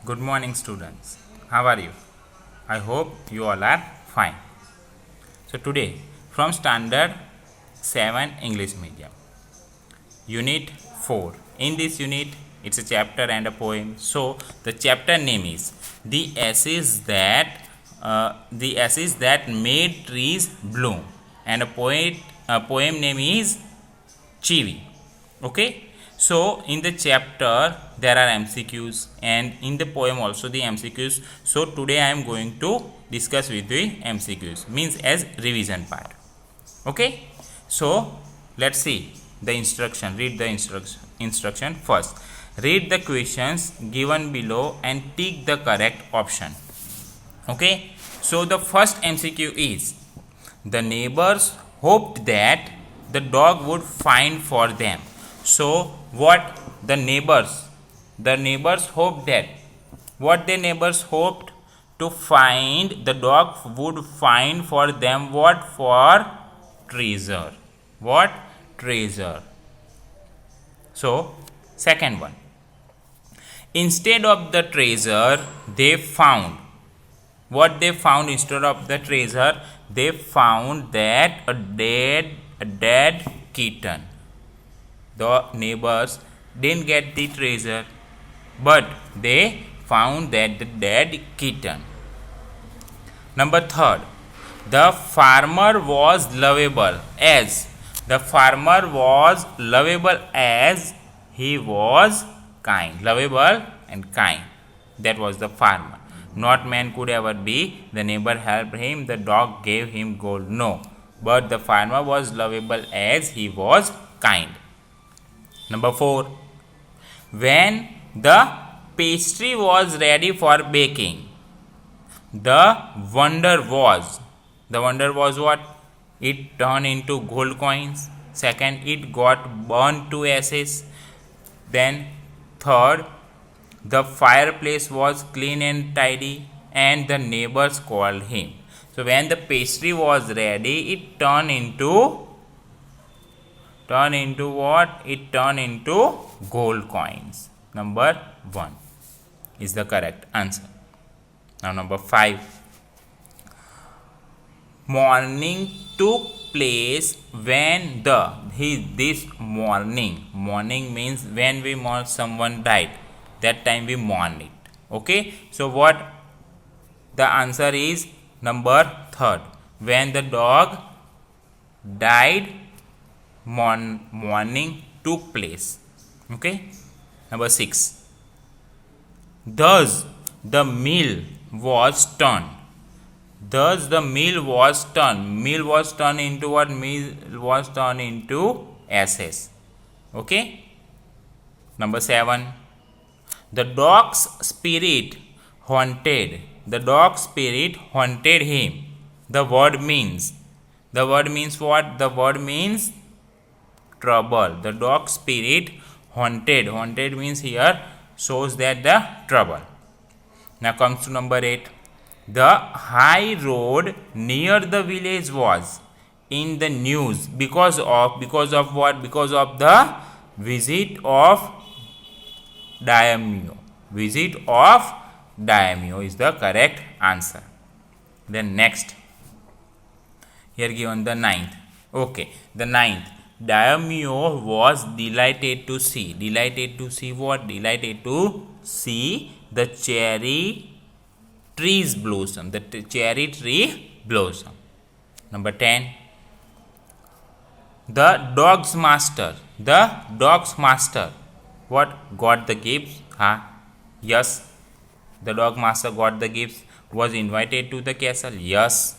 Good morning, students. How are you? I hope you all are fine. So, today from Standard 7 English Medium, Unit 4. In this unit, it's a chapter and a poem. So, the chapter name is The Ashes That Made Trees Bloom, and a poem name is Chivi. Okay, so in the chapter there are MCQs, and in the poem also the MCQs. So today I am going to discuss with the MCQs, means as revision part. Okay, so let's see the instruction. Read the instruction first. Read the questions given below and tick the correct option. Okay, so the first MCQ is: the neighbors hoped that the dog would find for them. So what the neighbors hoped that, what the neighbors hoped to find, the dog would find for them what? For treasure. What? Treasure. So second one, instead of the treasure they found, what they found instead of the treasure? They found that a dead kitten. The neighbors didn't get the treasure, but they found that the dead kitten. Number third, the farmer was lovable as he was kind. Lovable and kind. That was the farmer. Not man could ever be. The neighbor helped him. The dog gave him gold. No. But the farmer was lovable as he was kind. Number 4. When the pastry was ready for baking, the wonder was what? It turned into gold coins. Second, it got burned to ashes. Then third, the fireplace was clean and tidy, and the neighbors called him. So when the pastry was ready, it turned into what? It turned into gold coins. Number 1 is the correct answer. Now number 5. Mourning took place when mourning means when we mourn someone died, that time we mourn it. Okay, so what the answer is? Number 3. When the dog died, mourning took place. Okay, number 6. Thus the meal was turned. Meal was turned into what? Meal was turned into ashes. Okay. Number 7. The dog's spirit haunted him. The word means what? The word means trouble. The dog's spirit haunted means here shows that the trouble. Now comes to number 8. The high road near the village was in the news because of what? Because of the visit of Daimyo. Visit of Daimyo is the correct answer. Then next, here given the 9th. Okay, the 9th. Daimyo was delighted to see. Delighted to see what? Delighted to see the cherry trees blossom. The cherry tree blossom. Number 10. The dog's master. What? Got the gifts? Yes. The dog master got the gifts. Was invited to the castle. Yes.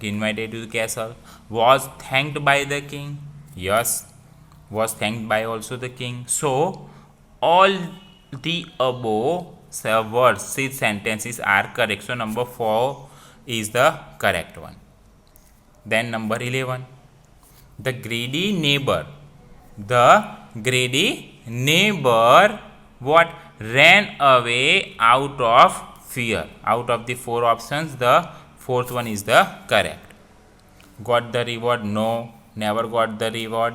Invited to the castle. Was thanked by the king. Yes. Was thanked by also the king. So all the above words, sentences are correct. So number 4 is the correct one. Then number 11. The greedy neighbor. What? Ran away out of fear. Out of the 4 options, the 4th one is the correct. Got the reward? No. Never got the reward.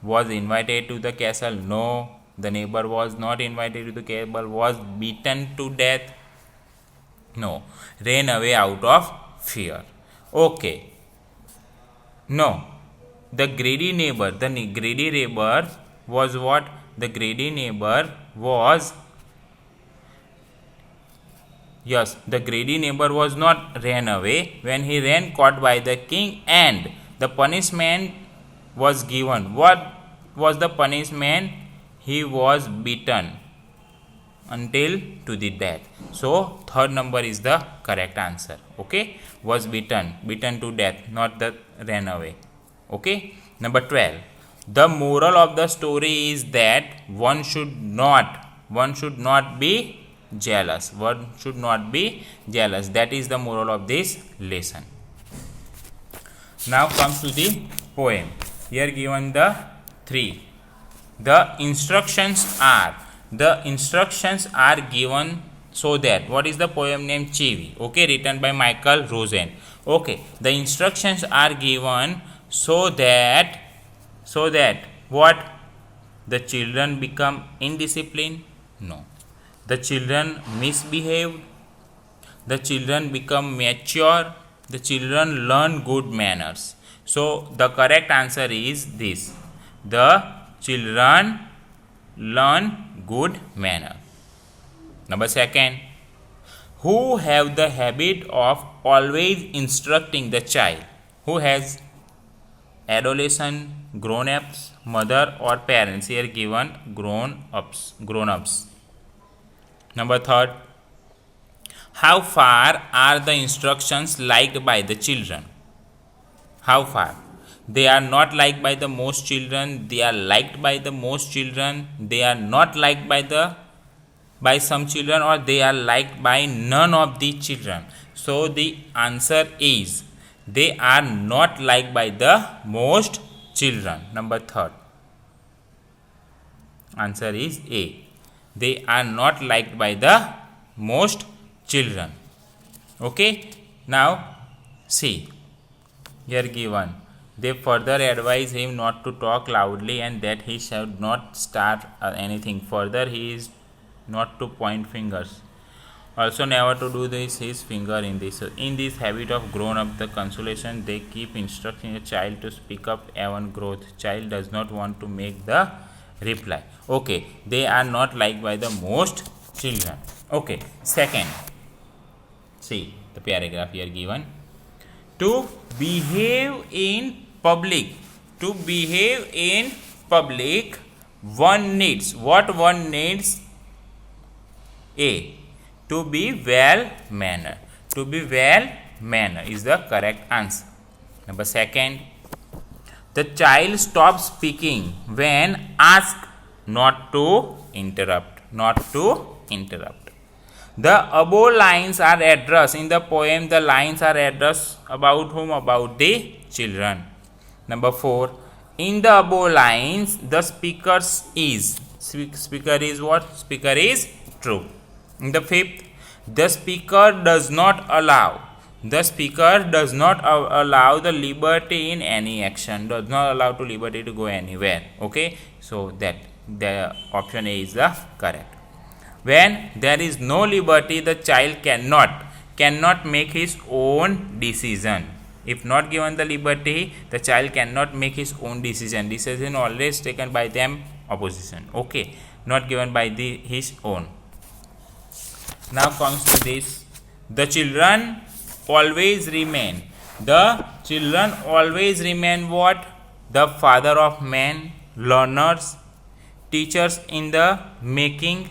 Was invited to the castle? No. The neighbor was not invited to the cable, was beaten to death. No, ran away out of fear. Okay. No, the greedy neighbor. The greedy neighbor was what? The greedy neighbor was. Yes, the greedy neighbor was not ran away. When he ran, caught by the king, and the punishment was given. What was the punishment? He was beaten until to the death. So third number is the correct answer. Okay, was beaten to death, not the ran away. Okay, number 12. The moral of the story is that one should not be jealous. One should not be jealous. That is the moral of this lesson. Now comes to the poem. Here given the 3. The instructions are given so that, what is the poem name? Chivi. Okay, written by Michael Rosen. Okay, the instructions are given so that what? The children become indisciplined? No. The children misbehaved? The children become mature? The children learn good manners. So the correct answer is this. The children learn good manner. Number 2. Who have the habit of always instructing the child? Who has? Adolescent, grown-ups, mother or parents. Here given grown-ups. Number 3. How far are the instructions liked by the children? How far? They are not liked by the most children. They are liked by the most children. They are not liked by some children, or they are liked by none of the children. So the answer is they are not liked by the most children. Number 3. Answer is A. They are not liked by the most children. Okay. Now see. Here given. They further advise him not to talk loudly and that he should not start anything. Further, he is not to point fingers. Also, never to do his finger in this. So, in this habit of grown up, the consolation they keep instructing a child to speak up even growth. Child does not want to make the reply. Okay, they are not liked by the most children. Okay, 2nd. See the paragraph here given. To behave in public. One needs. What one needs? A. To be well mannered. To be well mannered is the correct answer. Number 2. The child stops speaking when asked not to interrupt. The above lines are addressed in the poem. The lines are addressed about whom? About the children. Number 4. In the above lines, the speaker is what? Speaker is true. In the 5th, the speaker does not allow the liberty in any action. Does not allow to liberty to go anywhere. Okay, so that the option A is the correct. When there is no liberty, the child cannot make his own decision. If not given the liberty, the child cannot make his own decision. Decision always taken by them opposition. Okay, not given by his own. Now comes to this. The children always remain. The children always remain what? The father of men, learners, teachers in the making,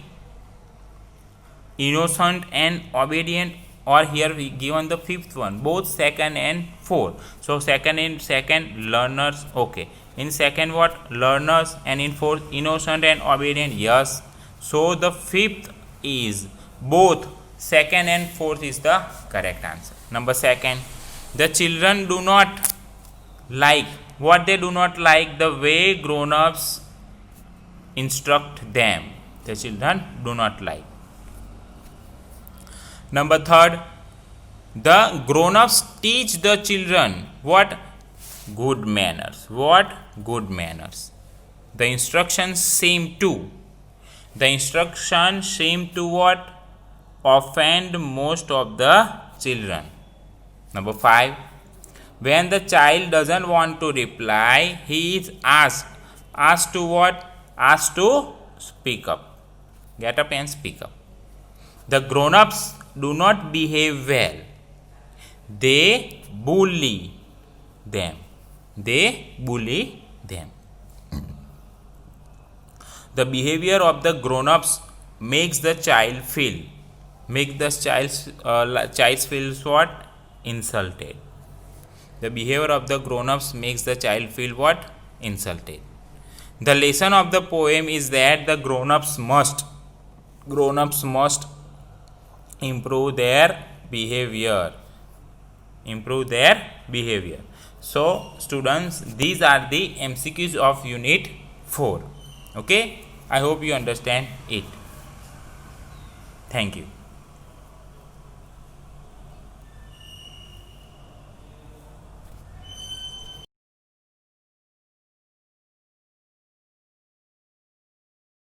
innocent and obedient. Or here we given the 5th one, both 2nd and 4th. So 2nd learners. Okay, in 2nd what? Learners, and in 4th innocent and obedient. Yes. So the 5th is both 2nd and 4th is the correct answer. Number 2. The children do not like. What they do not like? The way grown-ups instruct them. The children do not like. Number 3. The grown-ups teach the children what? Good manners. What? Good manners. The instructions seem to The instruction seem to what? Offend most of the children. Number 5. When the child doesn't want to reply, he is asked. Asked to what? Asked to speak up. Get up and speak up. The grown-ups do not behave well. They bully them. They bully them. The behavior of the grown-ups makes the child feel. Make the child feels what? Insulted. The behavior of the grown-ups makes the child feel what? Insulted. The lesson of the poem is that the grown-ups must improve their behavior. Improve their behavior. So students, these are the MCQs of unit 4. Okay, I hope you understand it. Thank you.